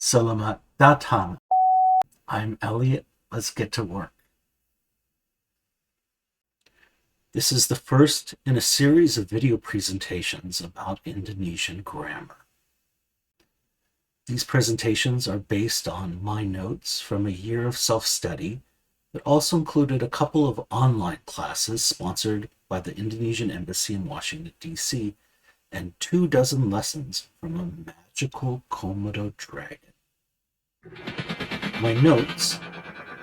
Selamat datang. I'm Elliot. Let's get to work. This is the first in a series of video presentations about Indonesian grammar. These presentations are based on my notes from a year of self-study that also included a couple of online classes sponsored by the Indonesian Embassy in Washington, D.C., and 24 lessons from a magical Komodo dragon. My notes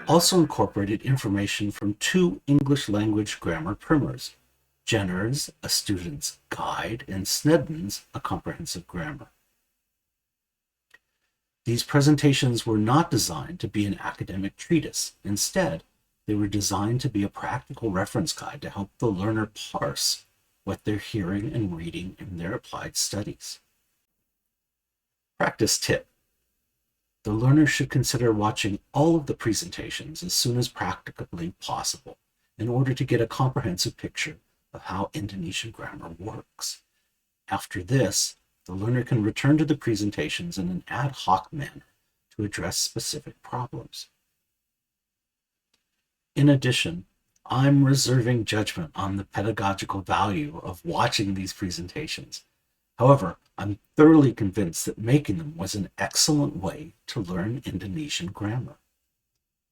also incorporated information from 2 English language grammar primers, Jenner's A Student's Guide and Snedden's A Comprehensive Grammar. These presentations were not designed to be an academic treatise. Instead, they were designed to be a practical reference guide to help the learner parse what they're hearing and reading in their applied studies. Practice tip. The learner should consider watching all of the presentations as soon as practically possible in order to get a comprehensive picture of how Indonesian grammar works. After this, the learner can return to the presentations in an ad hoc manner to address specific problems. In addition, I'm reserving judgment on the pedagogical value of watching these presentations. However, I'm thoroughly convinced that making them was an excellent way to learn Indonesian grammar.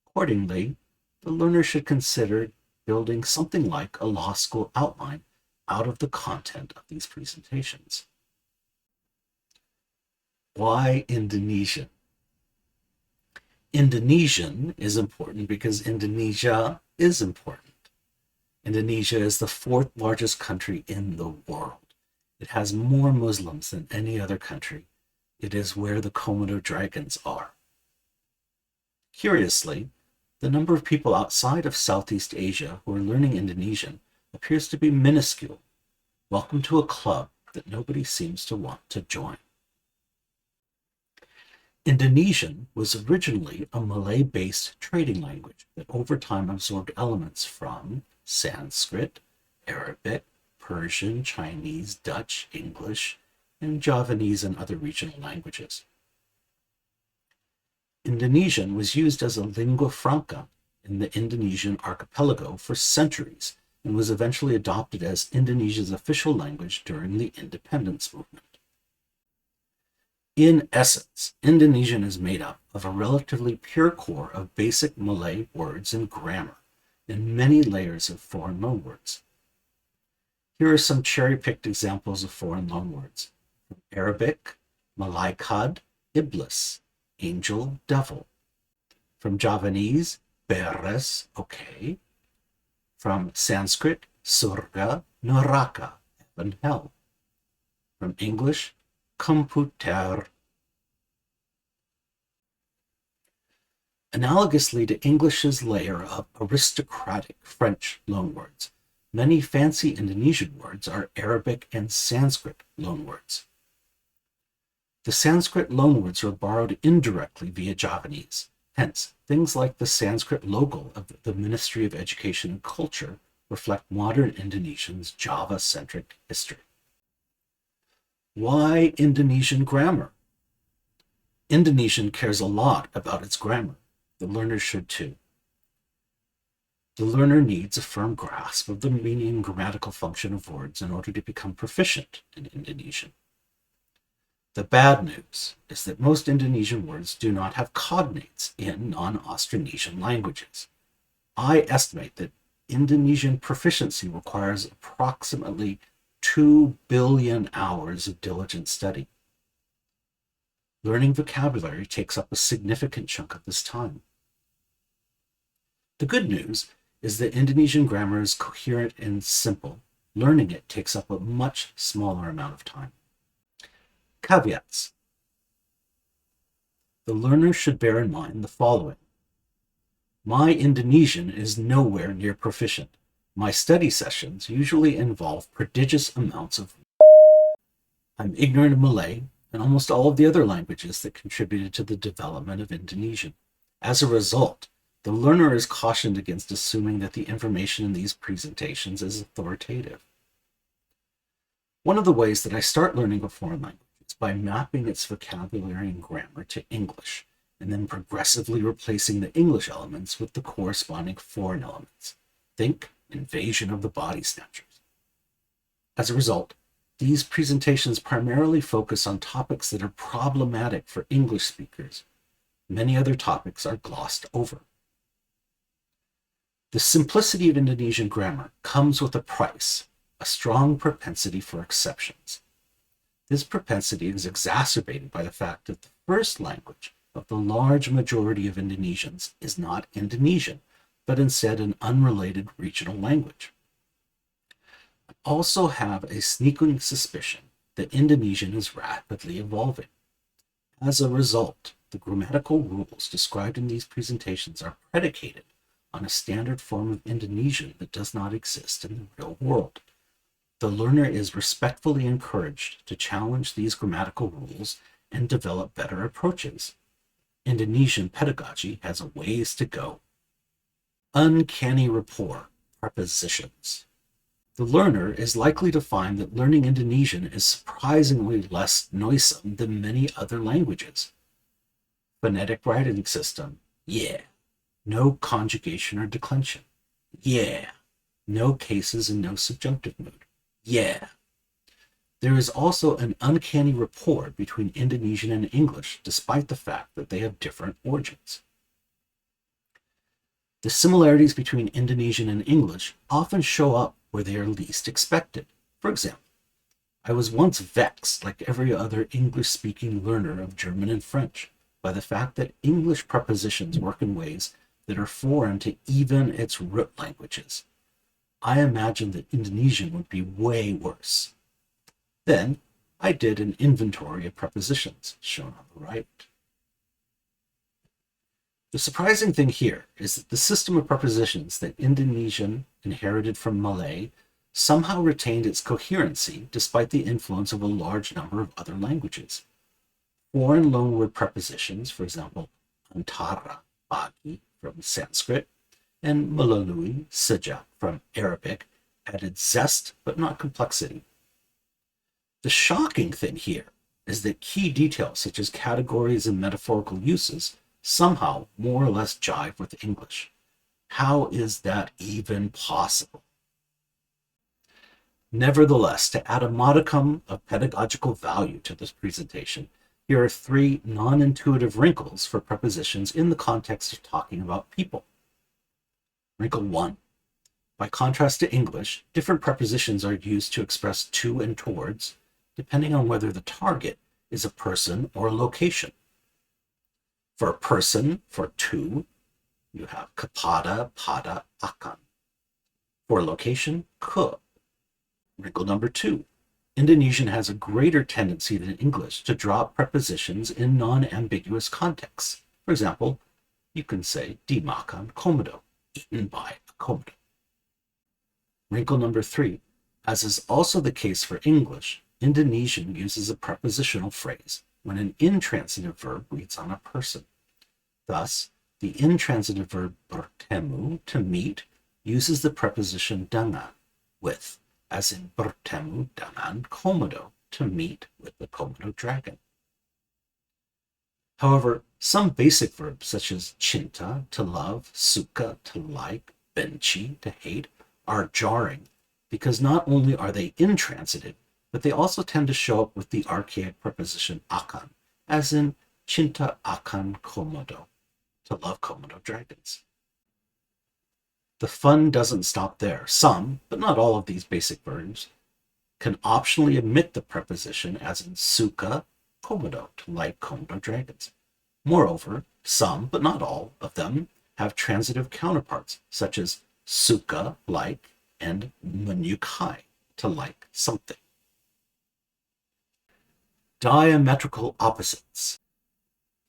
Accordingly, the learner should consider building something like a law school outline out of the content of these presentations. Why Indonesian? Indonesian is important because Indonesia is important. Indonesia is the 4th largest country in the world. It has more Muslims than any other country. It is where the Komodo dragons are. Curiously, the number of people outside of Southeast Asia who are learning Indonesian appears to be minuscule. Welcome to a club that nobody seems to want to join. Indonesian was originally a Malay-based trading language that over time absorbed elements from Sanskrit, Arabic, Persian, Chinese, Dutch, English, and Javanese and other regional languages. Indonesian was used as a lingua franca in the Indonesian archipelago for centuries and was eventually adopted as Indonesia's official language during the independence movement. In essence, Indonesian is made up of a relatively pure core of basic Malay words and grammar, and many layers of foreign loanwords. Here are some cherry-picked examples of foreign loanwords. From Arabic, malaikat, iblis, angel, devil. From Javanese, beres, okay. From Sanskrit, surga, neraka, heaven, hell. From English, komputer. Analogously to English's layer of aristocratic French loanwords, many fancy Indonesian words are Arabic and Sanskrit loanwords. The Sanskrit loanwords are borrowed indirectly via Javanese. Hence, things like the Sanskrit logo of the Ministry of Education and Culture reflect modern Indonesian's Java-centric history. Why Indonesian grammar? Indonesian cares a lot about its grammar. The learner should too. The learner needs a firm grasp of the meaning and grammatical function of words in order to become proficient in Indonesian. The bad news is that most Indonesian words do not have cognates in non-Austronesian languages. I estimate that Indonesian proficiency requires approximately 2 billion hours of diligent study. Learning vocabulary takes up a significant chunk of this time. The good news is that Indonesian grammar is coherent and simple. Learning it takes up a much smaller amount of time. Caveats. The learner should bear in mind the following. My Indonesian is nowhere near proficient. My study sessions usually involve prodigious amounts of I'm ignorant of Malay and almost all of the other languages that contributed to the development of Indonesian. As a result, the learner is cautioned against assuming that the information in these presentations is authoritative. One of the ways that I start learning a foreign language is by mapping its vocabulary and grammar to English, and then progressively replacing the English elements with the corresponding foreign elements. Think Invasion of the Body Snatchers. As a result, these presentations primarily focus on topics that are problematic for English speakers. Many other topics are glossed over. The simplicity of Indonesian grammar comes with a price, a strong propensity for exceptions. This propensity is exacerbated by the fact that the first language of the large majority of Indonesians is not Indonesian, but instead an unrelated regional language. I also have a sneaking suspicion that Indonesian is rapidly evolving. As a result, the grammatical rules described in these presentations are predicated on a standard form of Indonesian that does not exist in the real world. The learner is respectfully encouraged to challenge these grammatical rules and develop better approaches. Indonesian pedagogy has a ways to go. Uncanny rapport, prepositions. The learner is likely to find that learning Indonesian is surprisingly less noisome than many other languages. Phonetic writing system, yeah. No conjugation or declension, yeah. No cases and no subjunctive mood, yeah. There is also an uncanny rapport between Indonesian and English, despite the fact that they have different origins. The similarities between Indonesian and English often show up where they are least expected. For example, I was once vexed, like every other English-speaking learner of German and French, by the fact that English prepositions work in ways that are foreign to even its root languages. I imagined that Indonesian would be way worse. Then I did an inventory of prepositions, shown on the right. The surprising thing here is that the system of prepositions that Indonesian inherited from Malay somehow retained its coherency despite the influence of a large number of other languages. Foreign loanword prepositions, for example, antara, bagi, from Sanskrit, and melalui, sejak, from Arabic, added zest but not complexity. The shocking thing here is that key details such as categories and metaphorical uses somehow more or less jive with English. How is that even possible? Nevertheless, to add a modicum of pedagogical value to this presentation, here are 3 non-intuitive wrinkles for prepositions in the context of talking about people. Wrinkle 1. By contrast to English, different prepositions are used to express to and towards, depending on whether the target is a person or a location. For a person, for to, you have kepada, pada, akan. For a location, ke. Wrinkle number 2. Indonesian has a greater tendency than English to drop prepositions in non-ambiguous contexts. For example, you can say dimakan Komodo, eaten by a Komodo. Wrinkle number 3. As is also the case for English, Indonesian uses a prepositional phrase when an intransitive verb reads on a person. Thus, the intransitive verb bertemu, to meet, uses the preposition dengan, with, as in bertemu dengan Komodo, to meet with the Komodo dragon. However, some basic verbs such as cinta, to love, suka, to like, benci, to hate, are jarring because not only are they intransitive, but they also tend to show up with the archaic preposition akan, as in cinta akan Komodo, to love Komodo dragons. The fun doesn't stop there. Some, but not all of these basic verbs, can optionally omit the preposition as in suka, Komodo, to like Komodo dragons. Moreover, some, but not all, of them have transitive counterparts, such as suka, like, and menyukai, to like something. Diametrical opposites.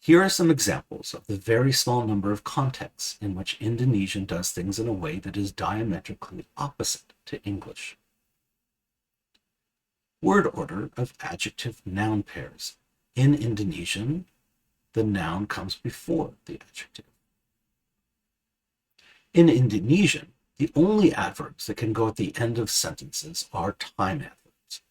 Here are some examples of the very small number of contexts in which Indonesian does things in a way that is diametrically opposite to English. Word order of adjective-noun pairs. In Indonesian, the noun comes before the adjective. In Indonesian, the only adverbs that can go at the end of sentences are time adverbs.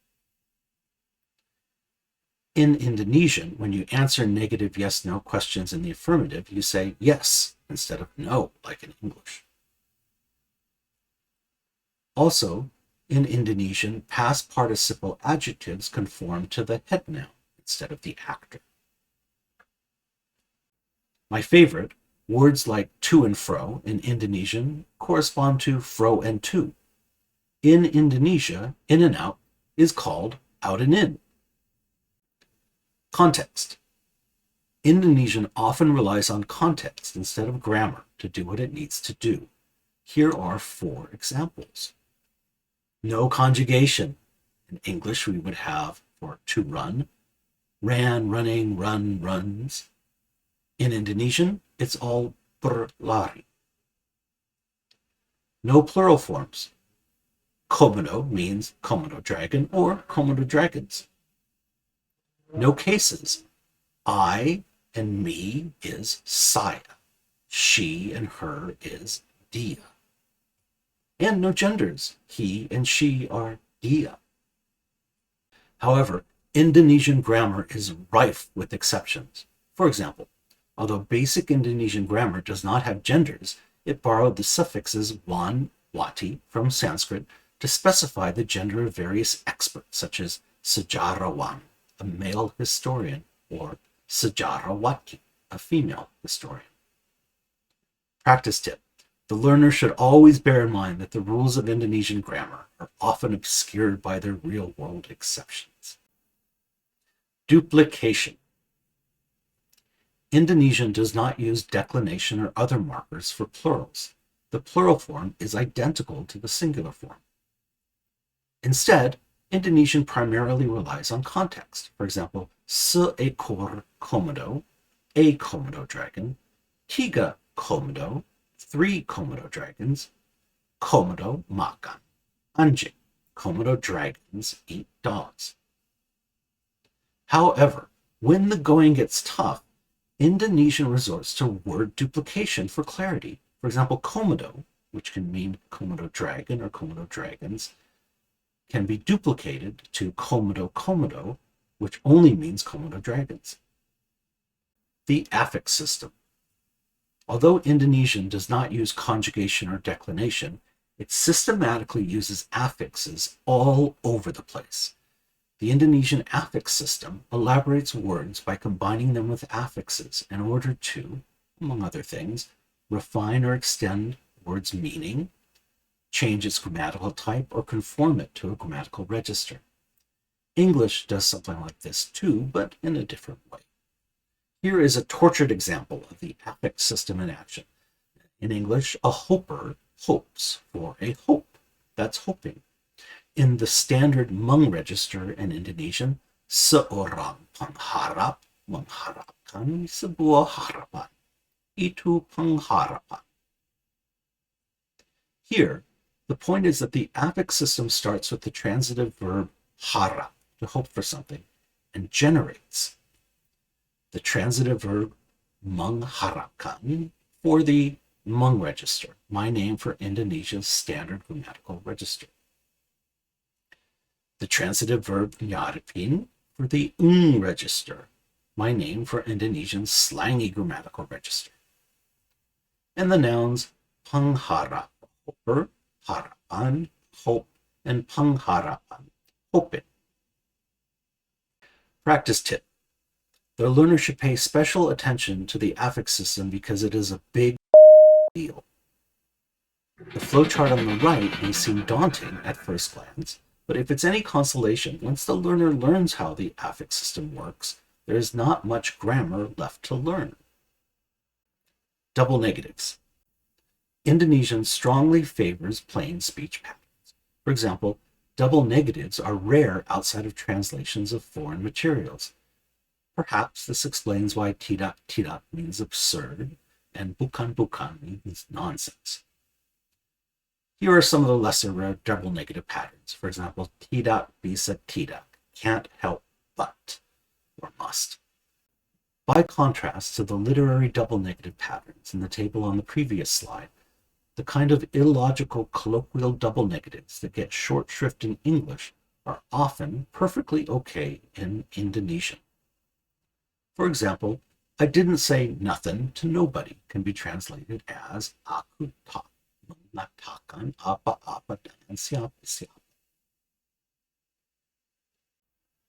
In Indonesian, when you answer negative yes-no questions in the affirmative, you say yes instead of no, like in English. Also, in Indonesian, past participle adjectives conform to the head noun instead of the actor. My favorite, words like to and fro in Indonesian correspond to fro and to. In Indonesia, in and out is called out and in. Context. Indonesian often relies on context instead of grammar to do what it needs to do. Here are 4 examples. No conjugation. In English, we would have for to run, ran, running, run, runs. In Indonesian, it's all berlari. No plural forms. Komodo means Komodo dragon or Komodo dragons. No cases. I and me is saya. She and her is dia. And no genders. He and she are dia. However, Indonesian grammar is rife with exceptions. For example, although basic Indonesian grammar does not have genders, it borrowed the suffixes wan, wati from Sanskrit to specify the gender of various experts, such as sejarawan, a male historian, or sejarawati, a female historian. Practice tip. The learner should always bear in mind that the rules of Indonesian grammar are often obscured by their real-world exceptions. Duplication. Indonesian does not use declination or other markers for plurals. The plural form is identical to the singular form. Instead, Indonesian primarily relies on context. For example, seekor komodo, a Komodo dragon, 3 komodo, 3 Komodo dragons, Komodo makan anjing. Komodo dragons eat dogs. However, when the going gets tough, Indonesian resorts to word duplication for clarity. For example, Komodo, which can mean Komodo dragon or Komodo dragons, can be duplicated to Komodo komodo, which only means Komodo dragons. The affix system. Although Indonesian does not use conjugation or declination, it systematically uses affixes all over the place. The Indonesian affix system elaborates words by combining them with affixes in order to, among other things, refine or extend words' meaning, change its grammatical type, or conform it to a grammatical register. English does something like this too, but in a different way. Here is a tortured example of the affix system in action. In English, a hoper hopes for a hope. That's hoping. In the standard mung register in Indonesian, seorang pengharap mengharapkan sebuah harapan. Itu pengharapan. Here, the point is that the affix system starts with the transitive verb harap, to hope for something, and generates the transitive verb mengharapkan for the mung register, my name for Indonesia's standard grammatical register. The transitive verb nyaripin for the register, my name for Indonesian slangy grammatical register. And the nouns pengharap, hoper, harapan, hope, and pengharapan, hoping. Practice tip. The learner should pay special attention to the affix system because it is a big deal. The flowchart on the right may seem daunting at first glance, but if it's any consolation, once the learner learns how the affix system works, there is not much grammar left to learn. Double negatives. Indonesian strongly favors plain speech patterns. For example, double negatives are rare outside of translations of foreign materials. Perhaps this explains why tidak tidak means absurd and bukan bukan means nonsense. Here are some of the lesser rare double negative patterns. For example, tidak bisa tidak, can't help but, or must. By contrast to the literary double negative patterns in the table on the previous slide, the kind of illogical colloquial double negatives that get short shrift in English are often perfectly okay in Indonesian. For example, I didn't say nothing to nobody can be translated as aku tak mengatakan apa-apa dengan siapa-siapa.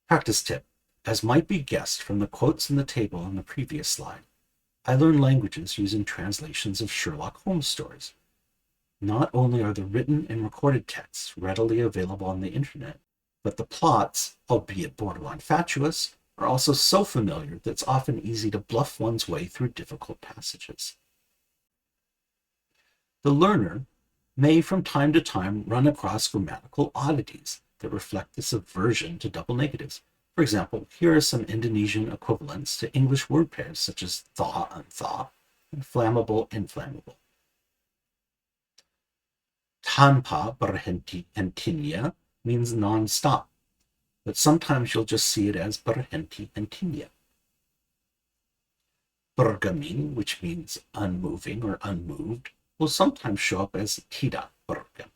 Practice tip. As might be guessed from the quotes in the table in the previous slide, I learn languages using translations of Sherlock Holmes stories. Not only are the written and recorded texts readily available on the internet, but the plots, albeit borderline fatuous, are also so familiar that it's often easy to bluff one's way through difficult passages. The learner may from time to time run across grammatical oddities that reflect this aversion to double negatives. For example, here are some Indonesian equivalents to English word pairs such as thaw and thaw, and flammable, inflammable. Tanpa berhenti-hentinya means non-stop, but sometimes you'll just see it as berhenti-hentinya. Bergeming, which means unmoving or unmoved, will sometimes show up as tidak bergeming.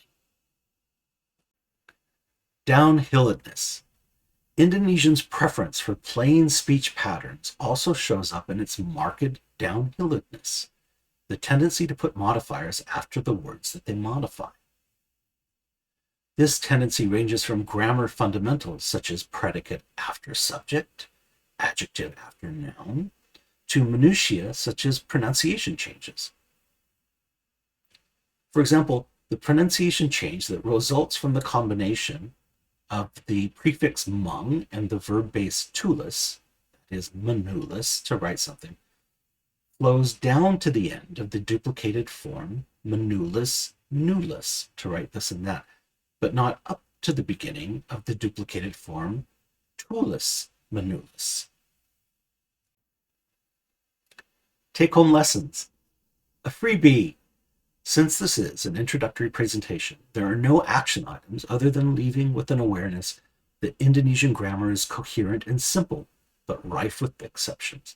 Downhilledness. Indonesians' preference for plain speech patterns also shows up in its marked downhilledness, the tendency to put modifiers after the words that they modify. This tendency ranges from grammar fundamentals such as predicate after subject, adjective after noun, to minutiae such as pronunciation changes. For example, the pronunciation change that results from the combination of the prefix mung and the verb base tulis, that is manulis, to write something, flows down to the end of the duplicated form manulis nulis, to write this and that, but not up to the beginning of the duplicated form tulis manulis. Take-home lessons. A freebie. Since this is an introductory presentation, there are no action items other than leaving with an awareness that Indonesian grammar is coherent and simple, but rife with exceptions,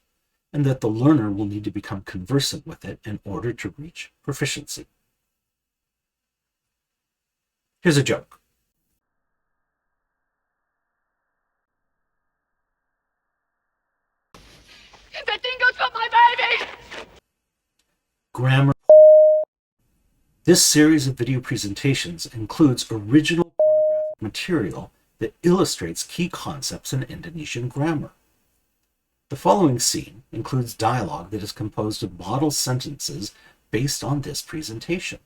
and that the learner will need to become conversant with it in order to reach proficiency. Here's a joke. The dingoes got my baby! Grammar. This series of video presentations includes original pornographic material that illustrates key concepts in Indonesian grammar. The following scene includes dialogue that is composed of model sentences based on this presentation.